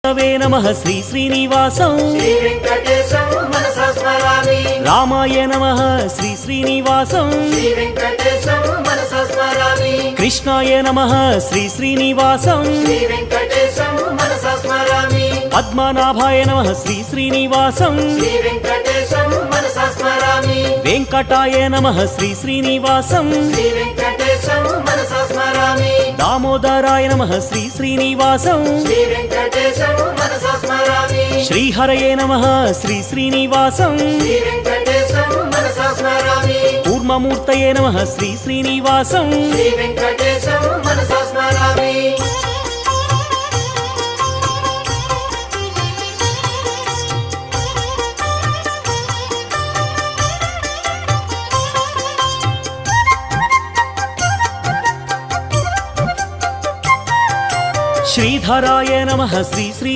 नमः श्री श्रीनिवासं श्री वेंकटेशं मनसा स्मरामि। रामाय नमः श्री श्रीनिवासं श्री वेंकटेशं मनसा स्मरामि। कृष्णाय नमः श्री श्रीनिवासं श्री वेंकटेशं मनसा स्मरामि। पद्मनाभाय नमः श्री श्रीनिवासं श्री वेंकटेशं मनसा स्मरामि। वेंकटाय नमः श्री श्रीनिवासं श्री वेंकटेशं मनसा स्मरामि। दामोदराय नमः श्री श्रीनिवासं श्री वेंकटेशं मनसा स्मरामि। श्रीहरये नमः श्री श्रीनिवासं श्री वेंकटेशं मनसा स्मरामि। कूर्ममूर्तये नमः श्री श्रीनिवासं श्री वेंकटेशं मनसा स्मरामि। श्रीधराय नमः श्री श्री